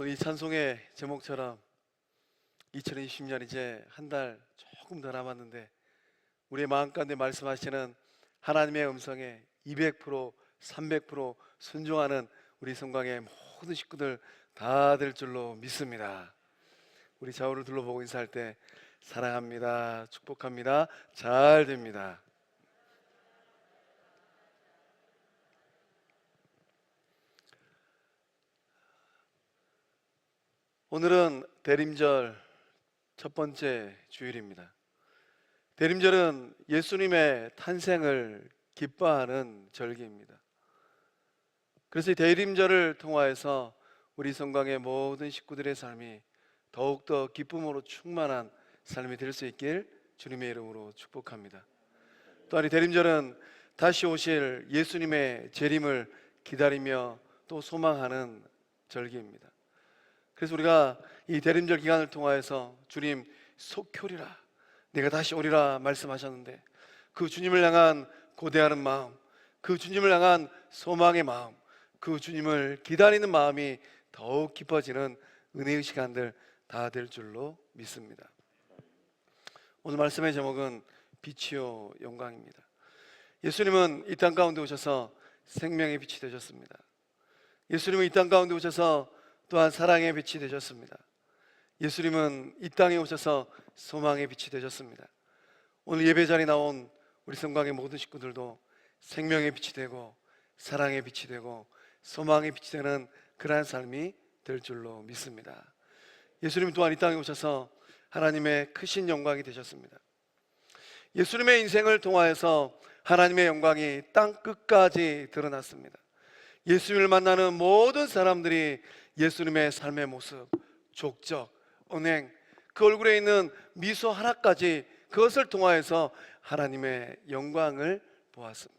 오늘 이 찬송의 제목처럼 2020년 이제 한 달 조금 더 남았는데 우리의 마음 가운데 말씀하시는 하나님의 음성에 200% 300% 순종하는 우리 성광의 모든 식구들 다 될 줄로 믿습니다. 우리 좌우를 둘러보고 인사할 때 사랑합니다, 축복합니다, 잘 됩니다. 오늘은 대림절 첫 번째 주일입니다. 대림절은 예수님의 탄생을 기뻐하는 절기입니다. 그래서 이 대림절을 통하여서 우리 성광의 모든 식구들의 삶이 더욱더 기쁨으로 충만한 삶이 될 수 있길 주님의 이름으로 축복합니다. 또한 이 대림절은 다시 오실 예수님의 재림을 기다리며 또 소망하는 절기입니다. 그래서 우리가 이 대림절 기간을 통하여서 주님 속효리라, 내가 다시 오리라 말씀하셨는데 그 주님을 향한 고대하는 마음, 그 주님을 향한 소망의 마음, 그 주님을 기다리는 마음이 더욱 깊어지는 은혜의 시간들 다 될 줄로 믿습니다. 오늘 말씀의 제목은 빛이요 영광입니다. 예수님은 이 땅 가운데 오셔서 생명의 빛이 되셨습니다. 예수님은 이 땅 가운데 오셔서 또한 사랑의 빛이 되셨습니다. 예수님은 이 땅에 오셔서 소망의 빛이 되셨습니다. 오늘 예배 자리에 나온 우리 성광의 모든 식구들도 생명의 빛이 되고 사랑의 빛이 되고 소망의 빛이 되는 그러한 삶이 될 줄로 믿습니다. 예수님 또한 이 땅에 오셔서 하나님의 크신 영광이 되셨습니다. 예수님의 인생을 통하여서 하나님의 영광이 땅 끝까지 드러났습니다. 예수님을 만나는 모든 사람들이 예수님의 삶의 모습, 족적, 언행, 그 얼굴에 있는 미소 하나까지 그것을 통하여서 하나님의 영광을 보았습니다.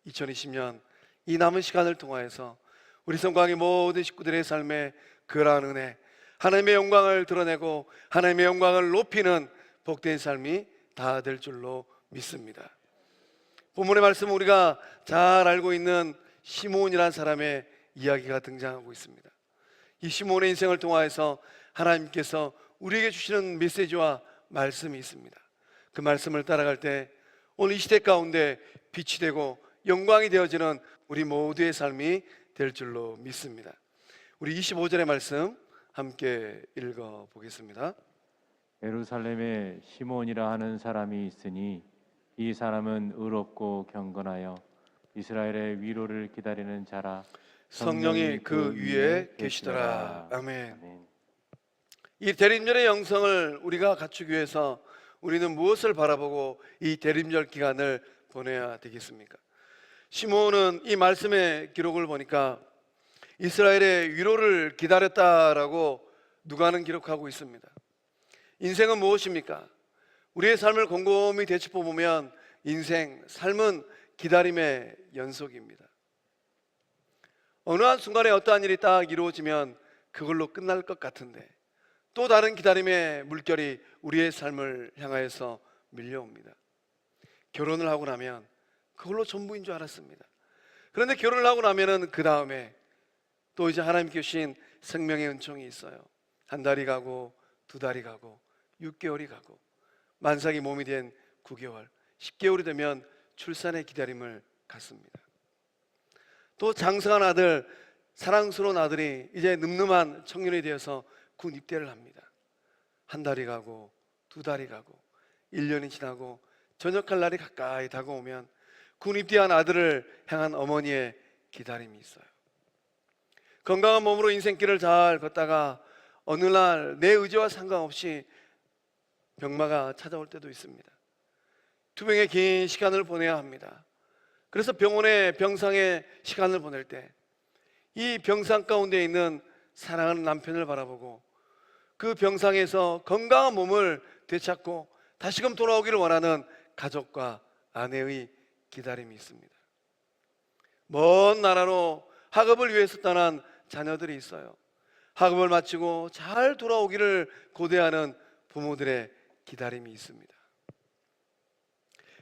2020년 이 남은 시간을 통하여서 우리 성광의 모든 식구들의 삶에 그러한 은혜, 하나님의 영광을 드러내고 하나님의 영광을 높이는 복된 삶이 다 될 줄로 믿습니다. 본문의 말씀은 우리가 잘 알고 있는 시므온이라는 사람의 이야기가 등장하고 있습니다. 이 시므온의 인생을 통하여서 하나님께서 우리에게 주시는 메시지와 말씀이 있습니다. 그 말씀을 따라갈 때 오늘 이 시대 가운데 빛이 되고 영광이 되어지는 우리 모두의 삶이 될 줄로 믿습니다. 우리 25절의 말씀 함께 읽어보겠습니다. 예루살렘에 시몬이라 하는 사람이 있으니 이 사람은 의롭고 경건하여 이스라엘의 위로를 기다리는 자라. 성령이 그 위에 계시더라. 아멘. 이 대림절의 영성을 우리가 갖추기 위해서 우리는 무엇을 바라보고 이 대림절 기간을 보내야 되겠습니까? 시므온은 이 말씀의 기록을 보니까 이스라엘의 위로를 기다렸다라고 누가는 기록하고 있습니다. 인생은 무엇입니까? 우리의 삶을 곰곰이 되짚어 보면 인생, 삶은 기다림의 연속입니다. 어느 한순간에 어떠한 일이 딱 이루어지면 그걸로 끝날 것 같은데 또 다른 기다림의 물결이 우리의 삶을 향하여서 밀려옵니다. 결혼을 하고 나면 그걸로 전부인 줄 알았습니다. 그런데 결혼을 하고 나면은 그 다음에 또 이제 하나님께 주신 생명의 은총이 있어요. 한 달이 가고 두 달이 가고 6개월이 가고 만삭이 몸이 된 9개월, 10개월이 되면 출산의 기다림을 갖습니다. 또 장성한 아들, 사랑스러운 아들이 이제 늠름한 청년이 되어서 군 입대를 합니다. 한 달이 가고 두 달이 가고 1년이 지나고 전역할 날이 가까이 다가오면 군 입대한 아들을 향한 어머니의 기다림이 있어요. 건강한 몸으로 인생길을 잘 걷다가 어느 날 내 의지와 상관없이 병마가 찾아올 때도 있습니다. 투병의 긴 시간을 보내야 합니다. 그래서 병원의 병상의 시간을 보낼 때 이 병상 가운데 있는 사랑하는 남편을 바라보고 그 병상에서 건강한 몸을 되찾고 다시금 돌아오기를 원하는 가족과 아내의 기다림이 있습니다. 먼 나라로 학업을 위해서 떠난 자녀들이 있어요. 학업을 마치고 잘 돌아오기를 고대하는 부모들의 기다림이 있습니다.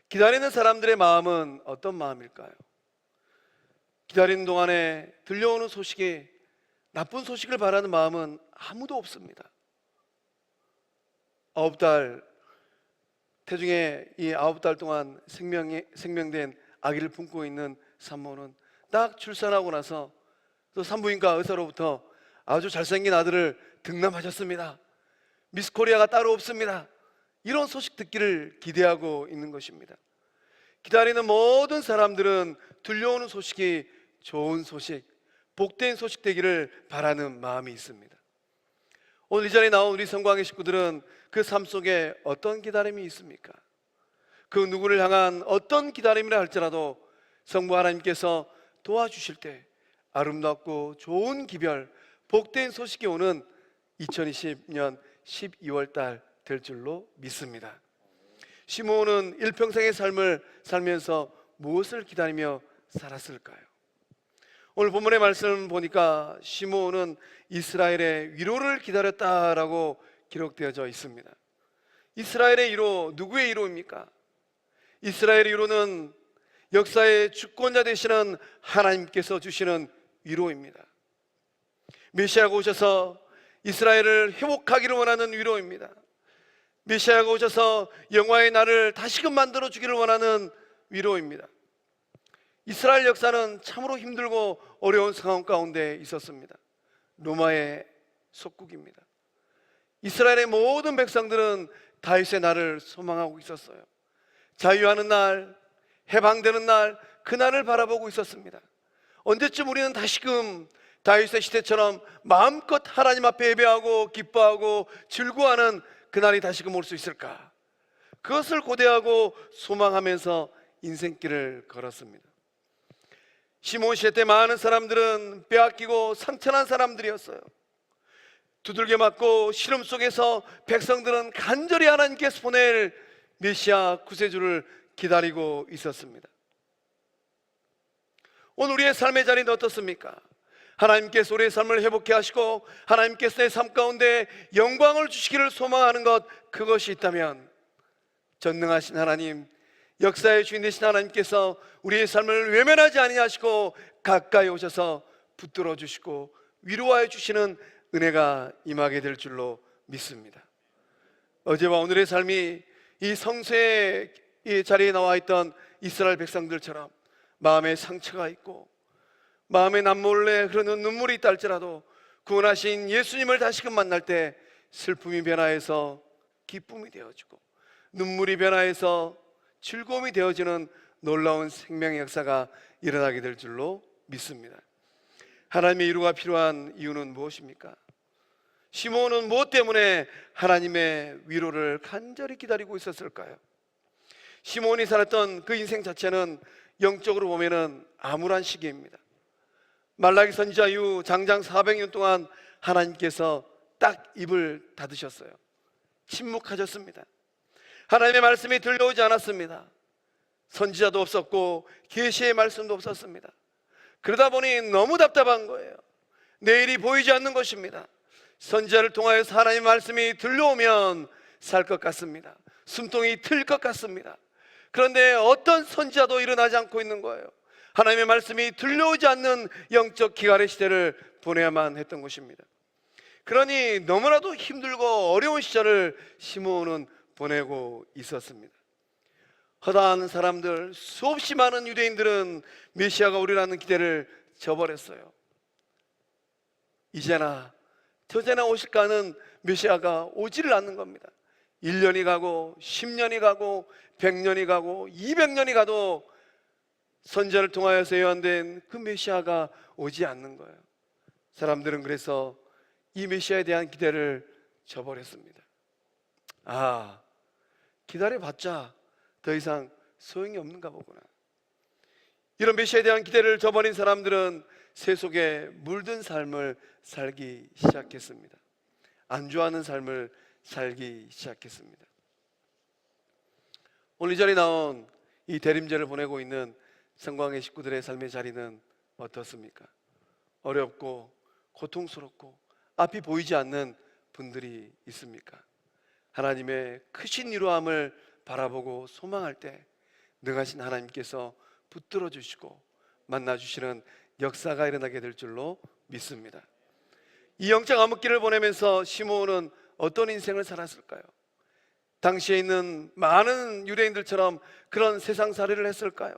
기다리는 사람들의 마음은 어떤 마음일까요? 기다리는 동안에 들려오는 소식이 나쁜 소식을 바라는 마음은 아무도 없습니다. 9달 태중에 이 9달 동안 생명된 아기를 품고 있는 산모는 딱 출산하고 나서 또 산부인과 의사로부터 아주 잘생긴 아들을 등남하셨습니다. 미스 코리아가 따로 없습니다. 이런 소식 듣기를 기대하고 있는 것입니다. 기다리는 모든 사람들은 들려오는 소식이 좋은 소식, 복된 소식 되기를 바라는 마음이 있습니다. 오늘 이 자리에 나온 우리 성광의 식구들은 그 삶 속에 어떤 기다림이 있습니까? 그 누구를 향한 어떤 기다림이라 할지라도 성부 하나님께서 도와주실 때 아름답고 좋은 기별, 복된 소식이 오는 2020년 12월 달 될 줄로 믿습니다. 시므온은 일평생의 삶을 살면서 무엇을 기다리며 살았을까요? 오늘 본문의 말씀을 보니까 시므온은 이스라엘의 위로를 기다렸다라고 기록되어져 있습니다. 이스라엘의 위로, 누구의 위로입니까? 이스라엘의 위로는 역사의 주권자 되시는 하나님께서 주시는 위로입니다. 메시아가 오셔서 이스라엘을 회복하기를 원하는 위로입니다. 메시아가 오셔서 영화의 날을 다시금 만들어 주기를 원하는 위로입니다. 이스라엘 역사는 참으로 힘들고 어려운 상황 가운데 있었습니다. 로마의 속국입니다. 이스라엘의 모든 백성들은 다윗의 날을 소망하고 있었어요. 자유하는 날, 해방되는 날, 그 날을 바라보고 있었습니다. 언제쯤 우리는 다시금 다윗의 시대처럼 마음껏 하나님 앞에 예배하고 기뻐하고 즐거워하는 그날이 다시금 올 수 있을까? 그것을 고대하고 소망하면서 인생길을 걸었습니다. 시므온 시대 때 많은 사람들은 빼앗기고 상처난 사람들이었어요. 두들겨 맞고 시름 속에서 백성들은 간절히 하나님께서 보낼 메시아 구세주를 기다리고 있었습니다. 오늘 우리의 삶의 자리는 어떻습니까? 하나님께서 우리의 삶을 회복해 하시고 하나님께서 내 삶 가운데 영광을 주시기를 소망하는 것, 그것이 있다면 전능하신 하나님, 역사의 주인 되신 하나님께서 우리의 삶을 외면하지 아니하시고 가까이 오셔서 붙들어 주시고 위로하여 주시는 은혜가 임하게 될 줄로 믿습니다. 어제와 오늘의 삶이 이 성소의 이 자리에 나와 있던 이스라엘 백성들처럼 마음에 상처가 있고 마음에 남몰래 흐르는 눈물이 있다 할지라도 구원하신 예수님을 다시금 만날 때 슬픔이 변화해서 기쁨이 되어지고 눈물이 변화해서 즐거움이 되어지는 놀라운 생명의 역사가 일어나게 될 줄로 믿습니다. 하나님의 위로가 필요한 이유는 무엇입니까? 시므온은 무엇 때문에 하나님의 위로를 간절히 기다리고 있었을까요? 시므온이 살았던 그 인생 자체는 영적으로 보면은 암울한 시기입니다. 말라기 선지자 이후 장장 400년 동안 하나님께서 딱 입을 닫으셨어요. 침묵하셨습니다. 하나님의 말씀이 들려오지 않았습니다. 선지자도 없었고 계시의 말씀도 없었습니다. 그러다 보니 너무 답답한 거예요. 내일이 보이지 않는 것입니다. 선지자를 통하여서 하나님의 말씀이 들려오면 살 것 같습니다. 숨통이 틀 것 같습니다. 그런데 어떤 선지자도 일어나지 않고 있는 거예요. 하나님의 말씀이 들려오지 않는 영적 기갈의 시대를 보내야만 했던 것입니다. 그러니 너무나도 힘들고 어려운 시절을 시므온은 보내고 있었습니다. 허다한 사람들, 수없이 많은 유대인들은 메시아가 오리라는 기대를 저버렸어요. 이제나 저제나 오실까 하는 메시아가 오지를 않는 겁니다. 1년이 가고 10년이 가고 100년이 가고 200년이 가도 선지자를 통하여서 예언된 그 메시아가 오지 않는 거예요. 사람들은 그래서 이 메시아에 대한 기대를 저버렸습니다. 아, 기다려봤자 더 이상 소용이 없는가 보구나. 이런 메시아에 대한 기대를 저버린 사람들은 세속에 물든 삶을 살기 시작했습니다. 안주하는 삶을 살기 시작했습니다. 오늘 이 자리에 나온 이 대림절을 보내고 있는 성광의 식구들의 삶의 자리는 어떻습니까? 어렵고 고통스럽고 앞이 보이지 않는 분들이 있습니까? 하나님의 크신 위로함을 바라보고 소망할 때 능하신 하나님께서 붙들어 주시고 만나 주시는 역사가 일어나게 될 줄로 믿습니다. 이 영적 암흑기를 보내면서 시므온은 어떤 인생을 살았을까요? 당시에 있는 많은 유대인들처럼 그런 세상살이를 했을까요?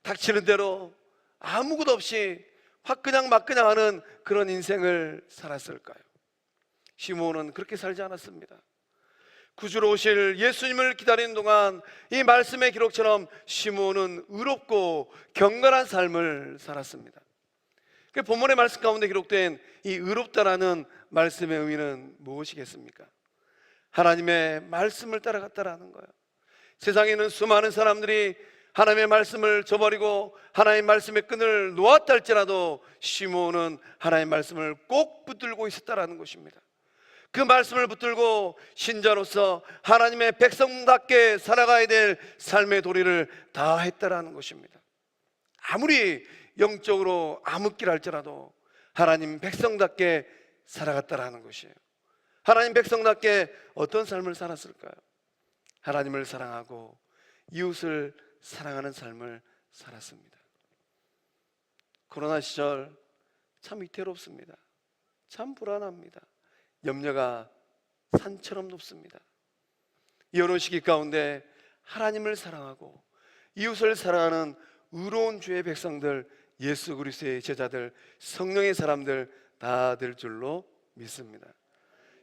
닥치는 대로 아무것도 없이 확 그냥 하는 그런 인생을 살았을까요? 시므온은 그렇게 살지 않았습니다. 구주로 오실 예수님을 기다리는 동안 이 말씀의 기록처럼 시므온은 의롭고 경건한 삶을 살았습니다. 그 본문의 말씀 가운데 기록된 이 의롭다라는 말씀의 의미는 무엇이겠습니까? 하나님의 말씀을 따라갔다라는 거예요. 세상에는 수많은 사람들이 하나님의 말씀을 저버리고 하나님의 말씀의 끈을 놓았다 할지라도 시므온은 하나님의 말씀을 꼭 붙들고 있었다라는 것입니다. 그 말씀을 붙들고 신자로서 하나님의 백성답게 살아가야 될 삶의 도리를 다 했다라는 것입니다. 아무리 영적으로 암흑기를 할지라도 하나님 백성답게 살아갔다라는 것이에요. 하나님 백성답게 어떤 삶을 살았을까요? 하나님을 사랑하고 이웃을 사랑하는 삶을 살았습니다. 코로나 시절 참 위태롭습니다. 참 불안합니다. 염려가 산처럼 높습니다. 이 어려운 시기 가운데 하나님을 사랑하고 이웃을 사랑하는 의로운 주의 백성들, 예수 그리스도의 제자들, 성령의 사람들 다 될 줄로 믿습니다.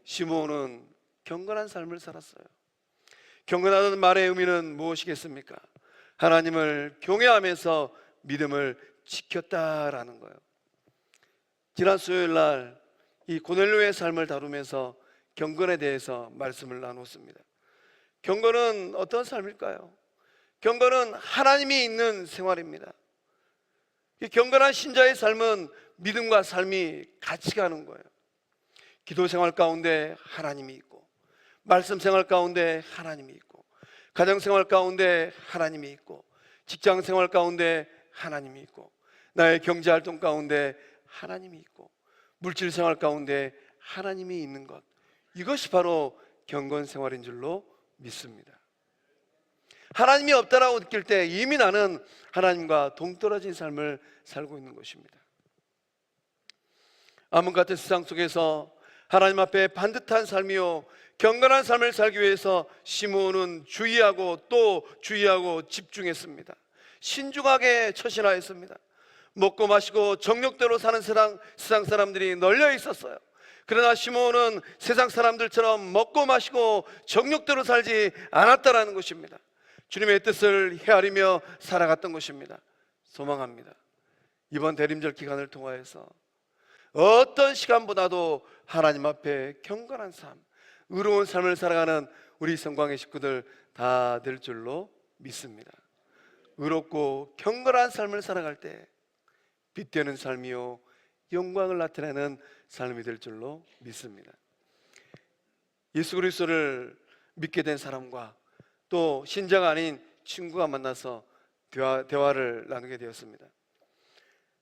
시므온은 경건한 삶을 살았어요. 경건하다는 말의 의미는 무엇이겠습니까? 하나님을 경외하면서 믿음을 지켰다라는 거예요. 지난 수요일 날 이 고넬료의 삶을 다루면서 경건에 대해서 말씀을 나눴습니다. 경건은 어떤 삶일까요? 경건은 하나님이 있는 생활입니다. 이 경건한 신자의 삶은 믿음과 삶이 같이 가는 거예요. 기도 생활 가운데 하나님이 있고, 말씀 생활 가운데 하나님이 있고, 가정 생활 가운데 하나님이 있고, 직장 생활 가운데 하나님이 있고, 나의 경제 활동 가운데 하나님이 있고, 물질 생활 가운데 하나님이 있는 것, 이것이 바로 경건 생활인 줄로 믿습니다. 하나님이 없다라고 느낄 때 이미 나는 하나님과 동떨어진 삶을 살고 있는 것입니다. 암흑 같은 세상 속에서 하나님 앞에 반듯한 삶이요 경건한 삶을 살기 위해서 시므온은 주의하고 또 주의하고 집중했습니다. 신중하게 처신하였습니다. 먹고 마시고 정욕대로 사는 세상 사람들이 널려 있었어요. 그러나 시므온은 세상 사람들처럼 먹고 마시고 정욕대로 살지 않았다라는 것입니다. 주님의 뜻을 헤아리며 살아갔던 것입니다. 소망합니다. 이번 대림절 기간을 통하여서 어떤 시간보다도 하나님 앞에 경건한 삶, 의로운 삶을 살아가는 우리 성광의 식구들 다 될 줄로 믿습니다. 의롭고 경건한 삶을 살아갈 때 빛되는 삶이요 영광을 나타내는 삶이 될 줄로 믿습니다. 예수 그리스도를 믿게 된 사람과 또 신자가 아닌 친구가 만나서 대화를 나누게 되었습니다.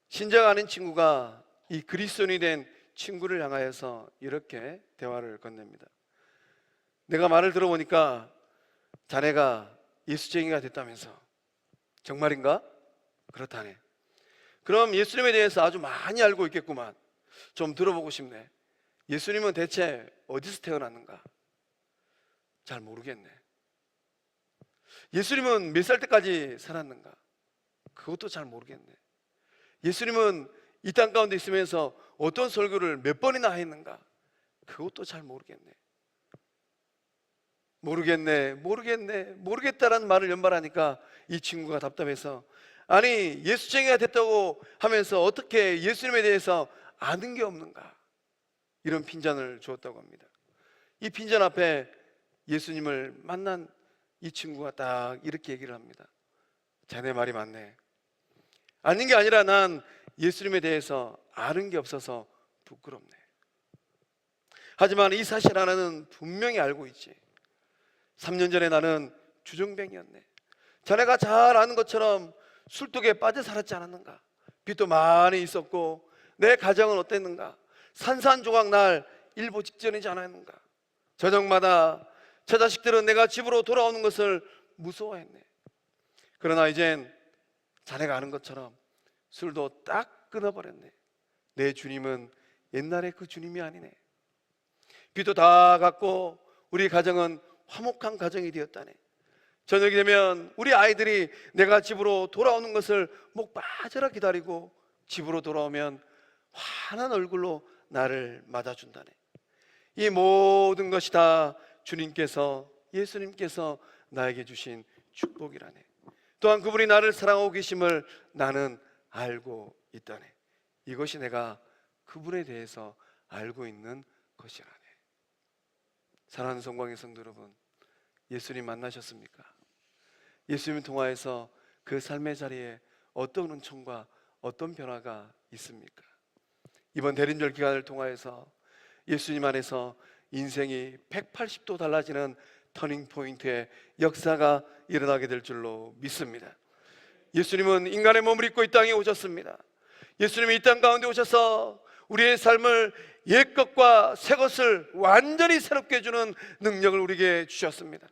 신자가 아닌 친구가 이 그리스도인이 된 친구를 향하여서 이렇게 대화를 건넵니다. 내가 말을 들어보니까 자네가 예수쟁이가 됐다면서. 정말인가? 그렇다네. 그럼 예수님에 대해서 아주 많이 알고 있겠구만. 좀 들어보고 싶네. 예수님은 대체 어디서 태어났는가? 잘 모르겠네. 예수님은 몇 살 때까지 살았는가? 그것도 잘 모르겠네. 예수님은 이 땅 가운데 있으면서 어떤 설교를 몇 번이나 했는가? 그것도 잘 모르겠네. 모르겠다라는 말을 연발하니까 이 친구가 답답해서, 아니 예수쟁이가 됐다고 하면서 어떻게 예수님에 대해서 아는 게 없는가? 이런 핀잔을 주었다고 합니다. 이 핀잔 앞에 예수님을 만난 이 친구가 딱 이렇게 얘기를 합니다. 자네 말이 맞네. 아닌 게 아니라 난 예수님에 대해서 아는 게 없어서 부끄럽네. 하지만 이 사실 하나는 분명히 알고 있지. 3년 전에 나는 주정뱅이였네. 자네가 잘 아는 것처럼 술독에 빠져 살았지 않았는가? 빚도 많이 있었고 내 가정은 어땠는가? 산산조각 날 일보 직전이지 않았는가? 저녁마다 저 자식들은 내가 집으로 돌아오는 것을 무서워했네. 그러나 이젠 자네가 아는 것처럼 술도 딱 끊어버렸네. 내 주님은 옛날에 그 주님이 아니네. 빚도 다 갚고 우리 가정은 화목한 가정이 되었다네. 저녁이 되면 우리 아이들이 내가 집으로 돌아오는 것을 목 빠져라 기다리고 집으로 돌아오면 환한 얼굴로 나를 맞아준다네. 이 모든 것이 다 주님께서, 예수님께서 나에게 주신 축복이라네. 또한 그분이 나를 사랑하고 계심을 나는 알고 있다네. 이것이 내가 그분에 대해서 알고 있는 것이라네. 사랑하는 성광의 성도 여러분, 예수님 만나셨습니까? 예수님 통하여서 그 삶의 자리에 어떤 은총과 어떤 변화가 있습니까? 이번 대림절 기간을 통하여서 예수님 안에서 인생이 180도 달라지는 터닝포인트의 역사가 일어나게 될 줄로 믿습니다. 예수님은 인간의 몸을 입고 이 땅에 오셨습니다. 예수님이 이 땅 가운데 오셔서 우리의 삶을 옛것과 새것을 완전히 새롭게 해주는 능력을 우리에게 주셨습니다.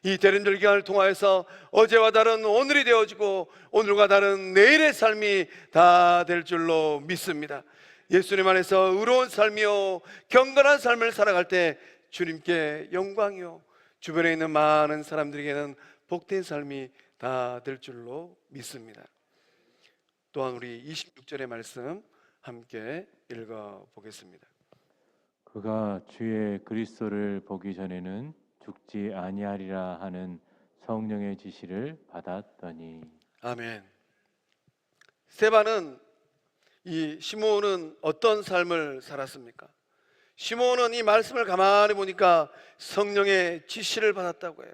이 대림절 기간을 통하여서 어제와 다른 오늘이 되어지고 오늘과 다른 내일의 삶이 다 될 줄로 믿습니다. 예수님 안에서 의로운 삶이요 경건한 삶을 살아갈 때 주님께 영광이요 주변에 있는 많은 사람들에게는 복된 삶이 다 될 줄로 믿습니다. 또한 우리 26절의 말씀 함께 읽어보겠습니다. 그가 주의 그리스도를 보기 전에는 죽지 아니하리라 하는 성령의 지시를 받았더니. 아멘. 스데반은, 이 시므온은 어떤 삶을 살았습니까? 시므온은 이 말씀을 가만히 보니까 성령의 지시를 받았다고 해요.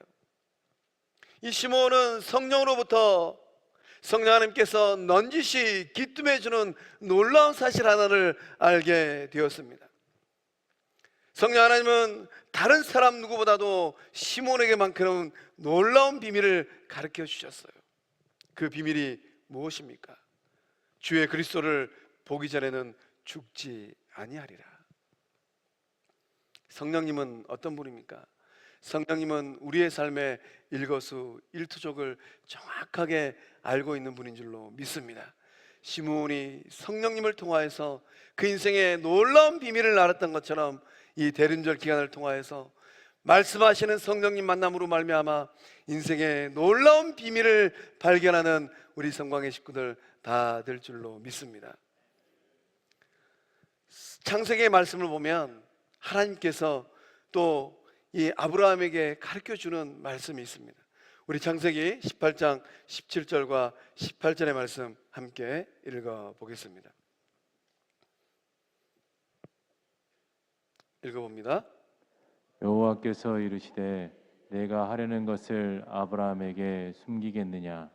이 시므온은 성령으로부터 성령 하나님께서 넌지시 기뜸해 주는 놀라운 사실 하나를 알게 되었습니다. 성령 하나님은 다른 사람 누구보다도 시므온에게만큼 놀라운 비밀을 가르쳐 주셨어요. 그 비밀이 무엇입니까? 주의 그리스도를 보기 전에는 죽지 아니하리라. 성령님은 어떤 분입니까? 성령님은 우리의 삶의 일거수일투족을 정확하게 알고 있는 분인 줄로 믿습니다. 시므온이 성령님을 통하여서 그 인생의 놀라운 비밀을 알았던 것처럼 이 대림절 기간을 통하여서 말씀하시는 성령님 만남으로 말미암아 인생의 놀라운 비밀을 발견하는 우리 성광의 식구들 다 될 줄로 믿습니다. 창세기의 말씀을 보면 하나님께서 또 이 아브라함에게 가르쳐주는 말씀이 있습니다. 우리 창세기 18장 17절과 18절의 말씀 함께 읽어보겠습니다. 읽어봅니다. 여호와께서 이르시되 내가 하려는 것을 아브라함에게 숨기겠느냐?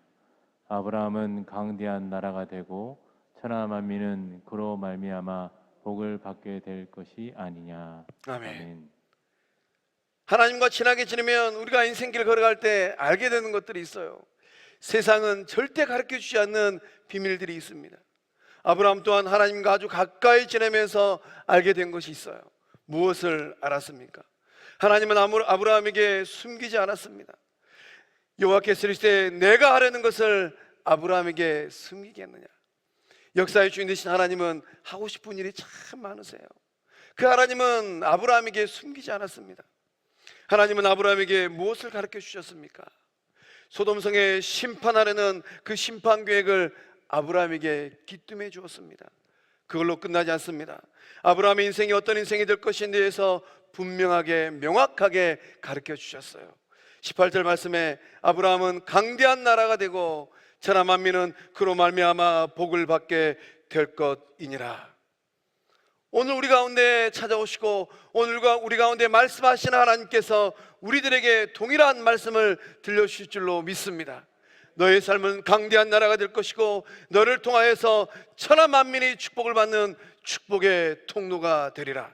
아브라함은 강대한 나라가 되고 천하 만민은 그로 말미암아 복을 받게 될 것이 아니냐. 아멘. 하나님과 친하게 지내면 우리가 인생길을 걸어갈 때 알게 되는 것들이 있어요. 세상은 절대 가르쳐주지 않는 비밀들이 있습니다. 아브라함 또한 하나님과 아주 가까이 지내면서 알게 된 것이 있어요. 무엇을 알았습니까? 하나님은 아브라함에게 숨기지 않았습니다. 여호와께서 이르시되 내가 하려는 것을 아브라함에게 숨기겠느냐? 역사의 주인 되신 하나님은 하고 싶은 일이 참 많으세요. 그 하나님은 아브라함에게 숨기지 않았습니다. 하나님은 아브라함에게 무엇을 가르쳐 주셨습니까? 소돔성에 심판하려는 그 심판 계획을 아브라함에게 기뜸해 주었습니다. 그걸로 끝나지 않습니다. 아브라함의 인생이 어떤 인생이 될 것인에 대해서 분명하게 명확하게 가르쳐 주셨어요. 18절 말씀에 아브라함은 강대한 나라가 되고 천하 만민은 그로 말미암아 복을 받게 될 것이니라. 오늘 우리 가운데 찾아오시고 오늘과 우리 가운데 말씀하시는 하나님께서 우리들에게 동일한 말씀을 들려주실 줄로 믿습니다. 너의 삶은 강대한 나라가 될 것이고 너를 통하여서 천하 만민이 축복을 받는 축복의 통로가 되리라.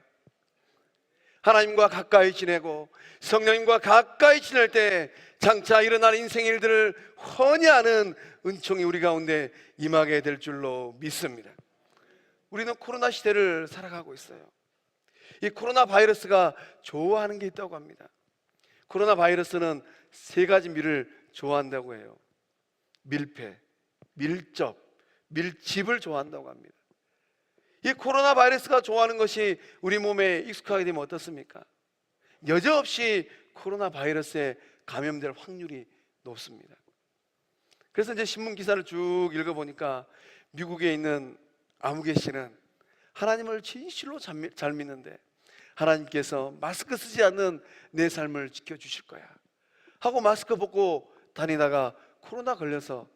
하나님과 가까이 지내고 성령님과 가까이 지낼 때 장차 일어날 인생 일들을 훤히 아는 은총이 우리 가운데 임하게 될 줄로 믿습니다. 우리는 코로나 시대를 살아가고 있어요. 이 코로나 바이러스가 좋아하는 게 있다고 합니다. 코로나 바이러스는 세 가지 밀을 좋아한다고 해요. 밀폐, 밀접, 밀집을 좋아한다고 합니다. 이 코로나 바이러스가 좋아하는 것이 우리 몸에 익숙하게 되면 어떻습니까? 여지없이 코로나 바이러스에 감염될 확률이 높습니다. 그래서 이제 신문 기사를 쭉 읽어보니까 미국에 있는 아무개 씨는 하나님을 진실로 잘 믿는데 하나님께서 마스크 쓰지 않는 내 삶을 지켜주실 거야 하고 마스크 벗고 다니다가 코로나 걸려서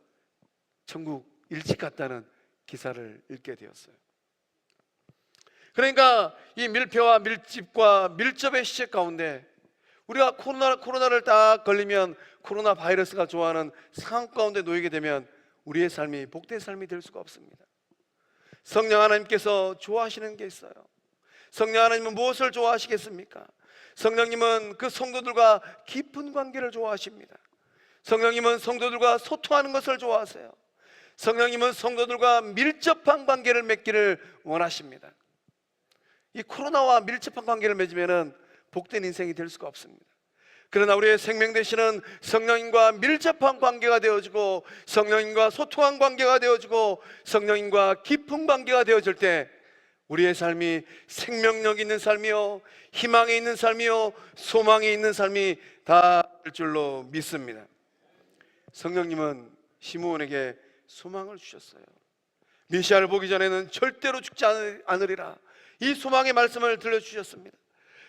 천국 일찍 갔다는 기사를 읽게 되었어요. 그러니까 이 밀폐와 밀집과 밀접의 시대 가운데 우리가 코로나를 딱 걸리면 코로나 바이러스가 좋아하는 상황 가운데 놓이게 되면 우리의 삶이 복된 삶이 될 수가 없습니다. 성령 하나님께서 좋아하시는 게 있어요. 성령 하나님은 무엇을 좋아하시겠습니까? 성령님은 그 성도들과 깊은 관계를 좋아하십니다. 성령님은 성도들과 소통하는 것을 좋아하세요. 성령님은 성도들과 밀접한 관계를 맺기를 원하십니다. 이 코로나와 밀접한 관계를 맺으면 복된 인생이 될 수가 없습니다. 그러나 우리의 생명 되시는 성령님과 밀접한 관계가 되어지고 성령님과 소통한 관계가 되어지고 성령님과 깊은 관계가 되어질 때 우리의 삶이 생명력 있는 삶이요, 희망이 있는 삶이요, 소망이 있는 삶이 다 될 줄로 믿습니다. 성령님은 시므온에게 소망을 주셨어요. 메시아를 보기 전에는 절대로 죽지 않으리라, 이 소망의 말씀을 들려주셨습니다.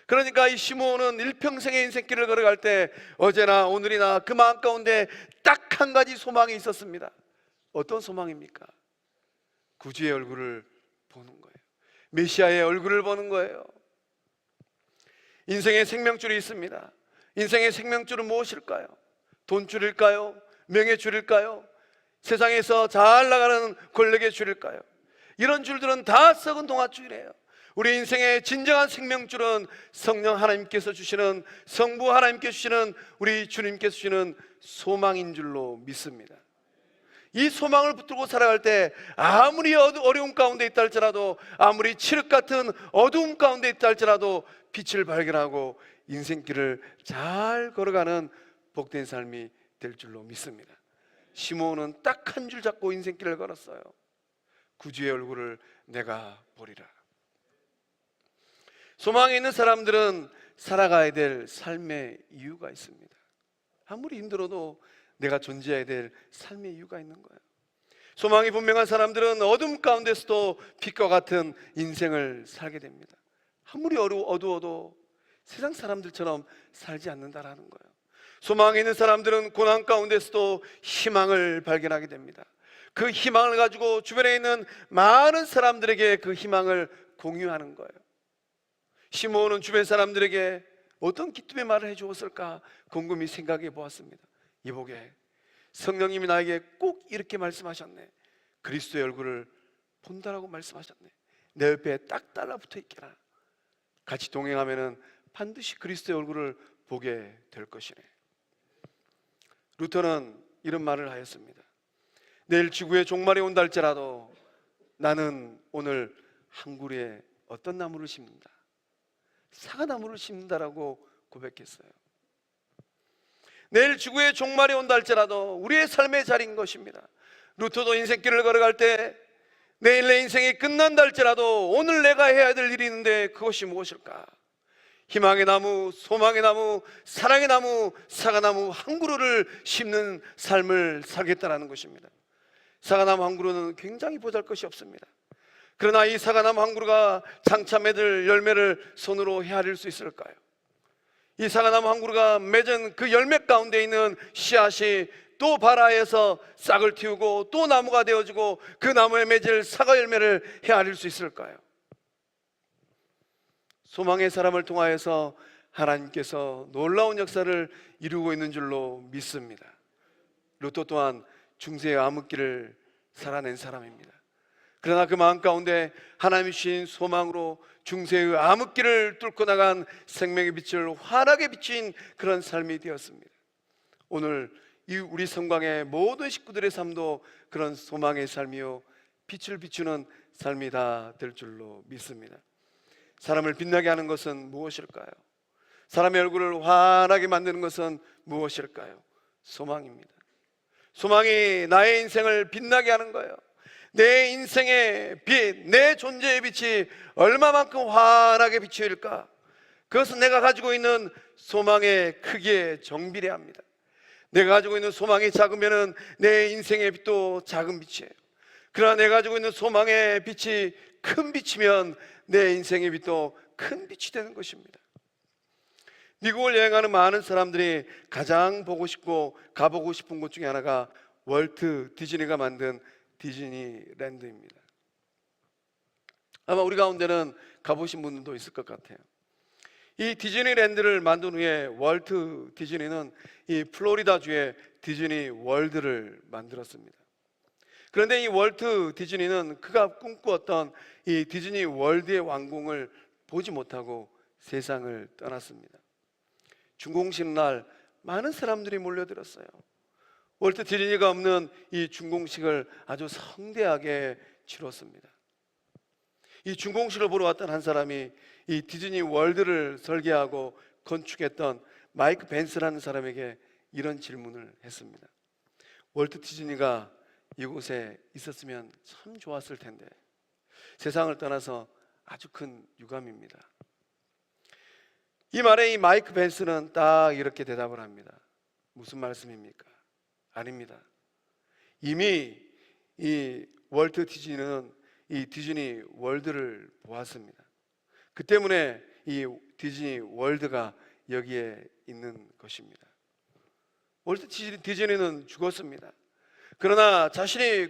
그러니까 이 시므온은 일평생의 인생길을 걸어갈 때 어제나 오늘이나 그 마음 가운데 딱 한 가지 소망이 있었습니다. 어떤 소망입니까? 구주의 얼굴을 보는 거예요. 메시아의 얼굴을 보는 거예요. 인생의 생명줄이 있습니다. 인생의 생명줄은 무엇일까요? 돈줄일까요? 명예줄일까요? 세상에서 잘 나가는 권력의 줄일까요? 이런 줄들은 다 썩은 동아줄이에요. 우리 인생의 진정한 생명줄은 성령 하나님께서 주시는, 성부 하나님께서 주시는, 우리 주님께서 주시는 소망인 줄로 믿습니다. 이 소망을 붙들고 살아갈 때 아무리 어려움 가운데 있다 할지라도, 아무리 칠흑 같은 어두움 가운데 있다 할지라도 빛을 발견하고 인생길을 잘 걸어가는 복된 삶이 될 줄로 믿습니다. 시므온은 딱 한 줄 잡고 인생길을 걸었어요. 구주의 얼굴을 내가 보리라. 소망이 있는 사람들은 살아가야 될 삶의 이유가 있습니다. 아무리 힘들어도 내가 존재해야 될 삶의 이유가 있는 거예요. 소망이 분명한 사람들은 어둠 가운데서도 빛과 같은 인생을 살게 됩니다. 아무리 어두워도 세상 사람들처럼 살지 않는다라는 거예요. 소망이 있는 사람들은 고난 가운데서도 희망을 발견하게 됩니다. 그 희망을 가지고 주변에 있는 많은 사람들에게 그 희망을 공유하는 거예요. 시므온은 주변 사람들에게 어떤 기쁨의 말을 해주었을까 곰곰이 생각해 보았습니다. 이보게, 성령님이 나에게 꼭 이렇게 말씀하셨네. 그리스도의 얼굴을 본다라고 말씀하셨네. 내 옆에 딱 달라붙어 있게라. 같이 동행하면은 반드시 그리스도의 얼굴을 보게 될 것이네. 루터는 이런 말을 하였습니다. 내일 지구의 종말이 온다 할지라도 나는 오늘 한 그루에 어떤 나무를 심는다, 사과나무를 심는다라고 고백했어요. 내일 지구의 종말이 온다 할지라도 우리의 삶의 자리인 것입니다. 루터도 인생길을 걸어갈 때 내일 내 인생이 끝난다 할지라도 오늘 내가 해야 될 일이 있는데 그것이 무엇일까? 희망의 나무, 소망의 나무, 사랑의 나무, 사과나무 한 그루를 심는 삶을 살겠다라는 것입니다. 사과나무 한 그루는 굉장히 보잘것이 없습니다. 그러나 이 사과나무 한 그루가 장차 맺을 열매를 손으로 헤아릴 수 있을까요? 이 사과나무 한 그루가 맺은 그 열매 가운데 있는 씨앗이 또 발아에서 싹을 틔우고 또 나무가 되어지고 그 나무에 맺을 사과 열매를 헤아릴 수 있을까요? 소망의 사람을 통하여서 하나님께서 놀라운 역사를 이루고 있는 줄로 믿습니다. 루터 또한 중세의 암흑기를 살아낸 사람입니다. 그러나 그 마음 가운데 하나님이 주신 소망으로 중세의 암흑기를 뚫고 나간 생명의 빛을 환하게 비친 그런 삶이 되었습니다. 오늘 이 우리 성광의 모든 식구들의 삶도 그런 소망의 삶이요, 빛을 비추는 삶이 다 될 줄로 믿습니다. 사람을 빛나게 하는 것은 무엇일까요? 사람의 얼굴을 환하게 만드는 것은 무엇일까요? 소망입니다. 소망이 나의 인생을 빛나게 하는 거예요. 내 인생의 빛, 내 존재의 빛이 얼마만큼 환하게 비추일까? 그것은 내가 가지고 있는 소망의 크기에 정비례 합니다. 내가 가지고 있는 소망이 작으면 내 인생의 빛도 작은 빛이에요. 그러나 내가 가지고 있는 소망의 빛이 큰 빛이면 내 인생의 빛도 큰 빛이 되는 것입니다. 미국을 여행하는 많은 사람들이 가장 보고 싶고 가보고 싶은 곳 중에 하나가 월트 디즈니가 만든 디즈니랜드입니다. 아마 우리 가운데는 가보신 분들도 있을 것 같아요. 이 디즈니랜드를 만든 후에 월트 디즈니는 이 플로리다주의 디즈니 월드를 만들었습니다. 그런데 이 월트 디즈니는 그가 꿈꾸었던 이 디즈니 월드의 왕궁을 보지 못하고 세상을 떠났습니다. 준공식 날 많은 사람들이 몰려들었어요. 월트 디즈니가 없는 이 준공식을 아주 성대하게 치렀습니다. 이 준공식을 보러 왔던 한 사람이 이 디즈니 월드를 설계하고 건축했던 마이크 벤스라는 사람에게 이런 질문을 했습니다. 월트 디즈니가 이곳에 있었으면 참 좋았을 텐데 세상을 떠나서 아주 큰 유감입니다. 이 말에 이 마이크 벤스는 딱 이렇게 대답을 합니다. 무슨 말씀입니까? 아닙니다. 이미 이 월트 디즈니는 이 디즈니 월드를 보았습니다. 그 때문에 이 디즈니 월드가 여기에 있는 것입니다. 월트 디즈니는 죽었습니다. 그러나 자신이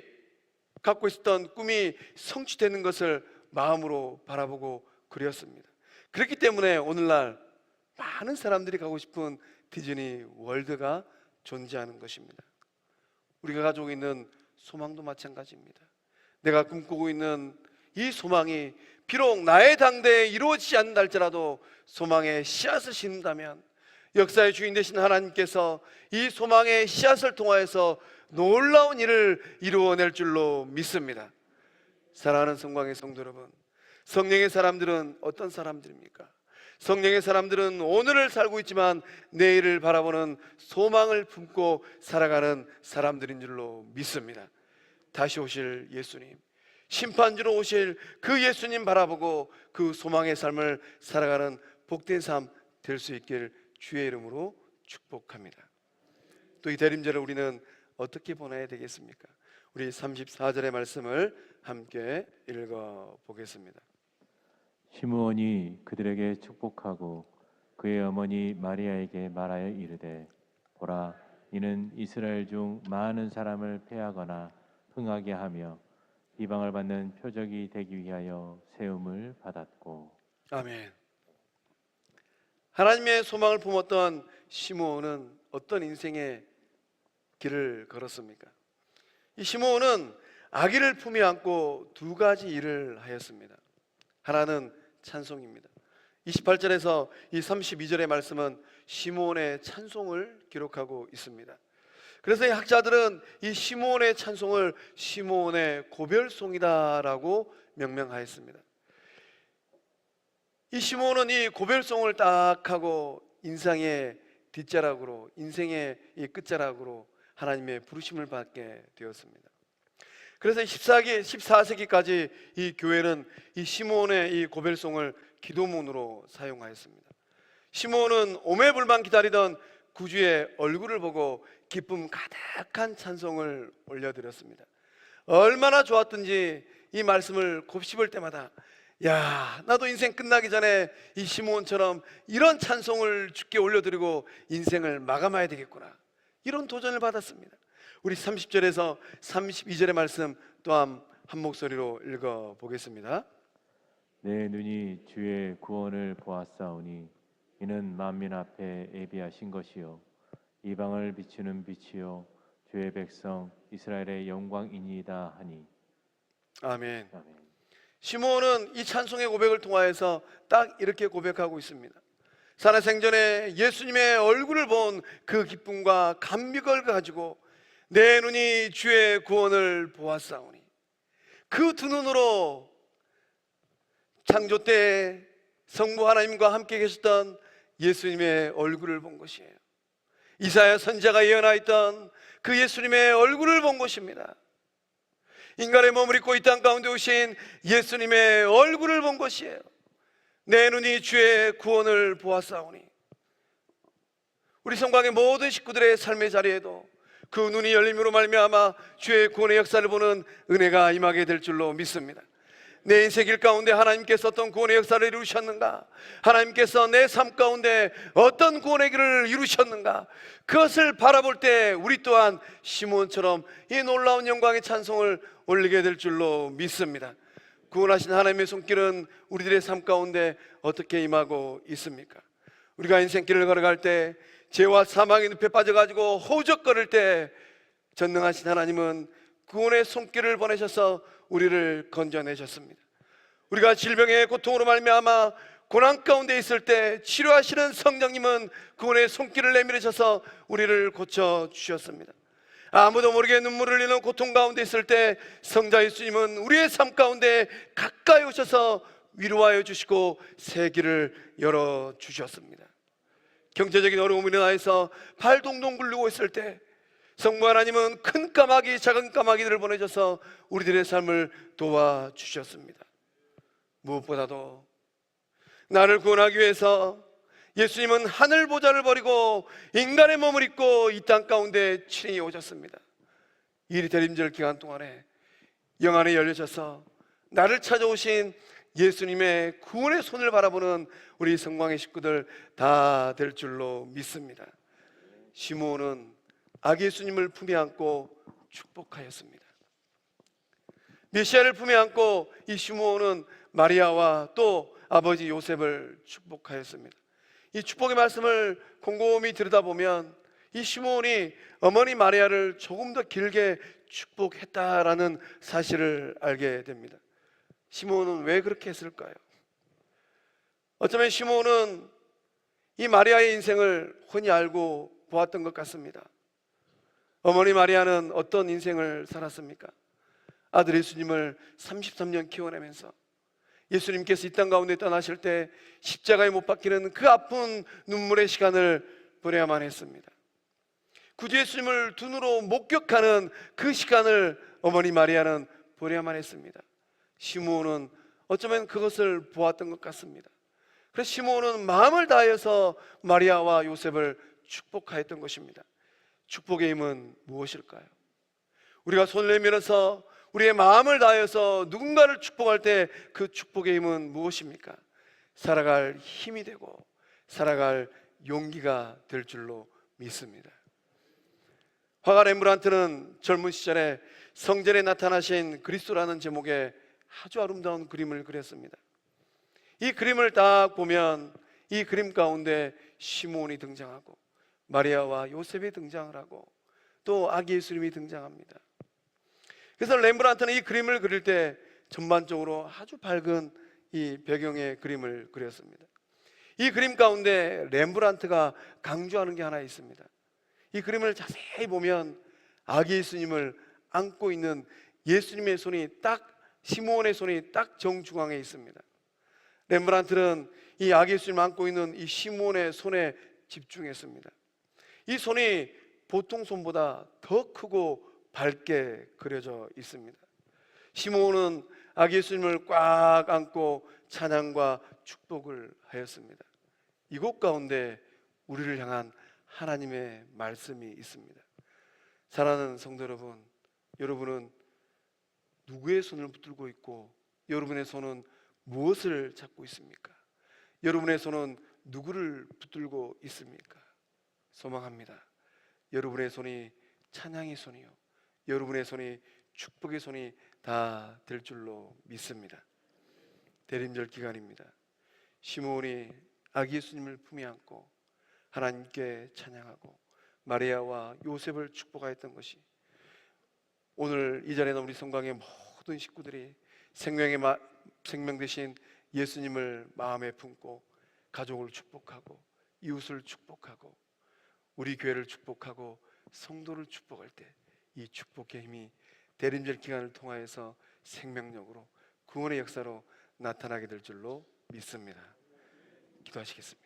갖고 있었던 꿈이 성취되는 것을 마음으로 바라보고 그렸습니다. 그렇기 때문에 오늘날 많은 사람들이 가고 싶은 디즈니 월드가 존재하는 것입니다. 우리가 가지고 있는 소망도 마찬가지입니다. 내가 꿈꾸고 있는 이 소망이 비록 나의 당대에 이루어지지 않는다 할지라도 소망의 씨앗을 심는다면 역사의 주인 되신 하나님께서 이 소망의 씨앗을 통하여서 놀라운 일을 이루어낼 줄로 믿습니다. 사랑하는 성광의 성도 여러분, 성령의 사람들은 어떤 사람들입니까? 성령의 사람들은 오늘을 살고 있지만 내일을 바라보는 소망을 품고 살아가는 사람들인 줄로 믿습니다. 다시 오실 예수님, 심판주로 오실 그 예수님 바라보고 그 소망의 삶을 살아가는 복된 삶 될 수 있길 주의 이름으로 축복합니다. 또 이 대림절을 우리는 어떻게 보내야 되겠습니까? 우리 34절의 말씀을 함께 읽어 보겠습니다. 시므온이 그들에게 축복하고 그의 어머니 마리아에게 말하여 이르되 보라 이는 이스라엘 중 많은 사람을 패하거나 흥하게 하며 비방을 받는 표적이 되기 위하여 세움을 받았고. 아멘. 하나님의 소망을 품었던 시므온은 어떤 인생의 길을 걸었습니까? 이 시므온은 아기를 품에 안고 두 가지 일을 하였습니다. 하나는 찬송입니다. 28절에서 이 32절의 말씀은 시므온의 찬송을 기록하고 있습니다. 그래서 이 학자들은 이 시므온의 찬송을 시므온의 고별송이다라고 명명하였습니다. 이 시므온은 이 고별송을 딱 하고 인생의 뒷자락으로, 인생의 이 끝자락으로 하나님의 부르심을 받게 되었습니다. 그래서 14세기까지 이 교회는 이 시므온의 이 고별송을 기도문으로 사용하였습니다. 시므온은 오매불만 기다리던 구주의 얼굴을 보고 기쁨 가득한 찬송을 올려드렸습니다. 얼마나 좋았든지 이 말씀을 곱씹을 때마다 야, 나도 인생 끝나기 전에 이 시므온처럼 이런 찬송을 주께 올려드리고 인생을 마감해야 되겠구나, 이런 도전을 받았습니다. 우리 30절에서 32절의 말씀 또한 한 목소리로 읽어 보겠습니다. 내 눈이 주의 구원을 보았사오니 이는 만민 앞에 예비하신 것이요 이방을 비추는 빛이요 주의 백성 이스라엘의 영광이니이다 하니. 아멘. 아멘. 시므온은 이 찬송의 고백을 통하여서 딱 이렇게 고백하고 있습니다. 살아생전에 예수님의 얼굴을 본 그 기쁨과 감격을 가지고 내 눈이 주의 구원을 보았사오니, 그 두 눈으로 창조 때 성부 하나님과 함께 계셨던 예수님의 얼굴을 본 것이에요. 이사야 선지자가 예언하였던 그 예수님의 얼굴을 본 것입니다. 인간의 몸을 입고 이 땅 가운데 오신 예수님의 얼굴을 본 것이에요. 내 눈이 주의 구원을 보았사오니. 우리 성광의 모든 식구들의 삶의 자리에도 그 눈이 열림으로 말미암아 주의 구원의 역사를 보는 은혜가 임하게 될 줄로 믿습니다. 내 인생 길 가운데 하나님께서 어떤 구원의 역사를 이루셨는가, 하나님께서 내 삶 가운데 어떤 구원의 길을 이루셨는가, 그것을 바라볼 때 우리 또한 시므온처럼 이 놀라운 영광의 찬송을 올리게 될 줄로 믿습니다. 구원하신 하나님의 손길은 우리들의 삶 가운데 어떻게 임하고 있습니까? 우리가 인생길을 걸어갈 때 죄와 사망의 늪에 빠져가지고 허우적거릴 때 전능하신 하나님은 구원의 손길을 보내셔서 우리를 건져내셨습니다. 우리가 질병의 고통으로 말미암아 고난 가운데 있을 때 치료하시는 성령님은 구원의 손길을 내밀으셔서 우리를 고쳐주셨습니다. 아무도 모르게 눈물을 흘리는 고통 가운데 있을 때 성자 예수님은 우리의 삶 가운데 가까이 오셔서 위로하여 주시고 새 길을 열어주셨습니다. 경제적인 어려움이 일어나서 발 동동 굴리고 있을 때 성부 하나님은 큰 까마귀 작은 까마귀들을 보내셔서 우리들의 삶을 도와주셨습니다. 무엇보다도 나를 구원하기 위해서 예수님은 하늘 보좌를 버리고 인간의 몸을 입고 이 땅 가운데 친히 오셨습니다. 이 대림절 기간 동안에 영안이 열려져서 나를 찾아오신 예수님의 구원의 손을 바라보는 우리 성광의 식구들 다 될 줄로 믿습니다. 시므온은 아기 예수님을 품에 안고 축복하였습니다. 메시아를 품에 안고 이 시므온은 마리아와 또 아버지 요셉을 축복하였습니다. 이 축복의 말씀을 곰곰이 들여다보면 이 시므온이 어머니 마리아를 조금 더 길게 축복했다라는 사실을 알게 됩니다. 시므온은 왜 그렇게 했을까요? 어쩌면 시므온은 이 마리아의 인생을 훤히 알고 보았던 것 같습니다. 어머니 마리아는 어떤 인생을 살았습니까? 아들 예수님을 33년 키워내면서 예수님께서 이 땅 가운데 떠나실 때 십자가에 못 박히는 그 아픈 눈물의 시간을 보내야만 했습니다. 구주 예수님을 두 눈으로 목격하는 그 시간을 어머니 마리아는 보내야만 했습니다. 시므온은 어쩌면 그것을 보았던 것 같습니다. 그래서 시므온은 마음을 다해서 마리아와 요셉을 축복하였던 것입니다. 축복의 힘은 무엇일까요? 우리가 손을 내밀어서 우리의 마음을 다해서 누군가를 축복할 때 그 축복의 힘은 무엇입니까? 살아갈 힘이 되고 살아갈 용기가 될 줄로 믿습니다. 화가 렘브란트는 젊은 시절에 성전에 나타나신 그리스도라는 제목의 아주 아름다운 그림을 그렸습니다. 이 그림을 딱 보면 이 그림 가운데 시므온이 등장하고 마리아와 요셉이 등장을 하고 또 아기 예수님이 등장합니다. 그래서 렘브란트는 이 그림을 그릴 때 전반적으로 아주 밝은 이 배경의 그림을 그렸습니다. 이 그림 가운데 렘브란트가 강조하는 게 하나 있습니다. 이 그림을 자세히 보면 아기 예수님을 안고 있는 예수님의 손이 딱 시므온의 손이 딱 정중앙에 있습니다. 렘브란트는 이 아기 예수님을 안고 있는 이 시므온의 손에 집중했습니다. 이 손이 보통 손보다 더 크고 밝게 그려져 있습니다. 시므온은 아기 예수님을 꽉 안고 찬양과 축복을 하였습니다. 이곳 가운데 우리를 향한 하나님의 말씀이 있습니다. 사랑하는 성도 여러분, 여러분은 누구의 손을 붙들고 있고 여러분의 손은 무엇을 잡고 있습니까? 여러분의 손은 누구를 붙들고 있습니까? 소망합니다. 여러분의 손이 찬양의 손이요, 여러분의 손이 축복의 손이 다 될 줄로 믿습니다. 대림절 기간입니다. 시므온이 아기 예수님을 품에 안고 하나님께 찬양하고 마리아와 요셉을 축복하였던 것이 오늘 이 자리에 우리 성광의 모든 식구들이 생명 되신 예수님을 마음에 품고 가족을 축복하고 이웃을 축복하고 우리 교회를 축복하고 성도를 축복할 때 이 축복의 힘이 대림절 기간을 통하여서 생명력으로 구원의 역사로 나타나게 될 줄로 믿습니다. 기도하시겠습니다.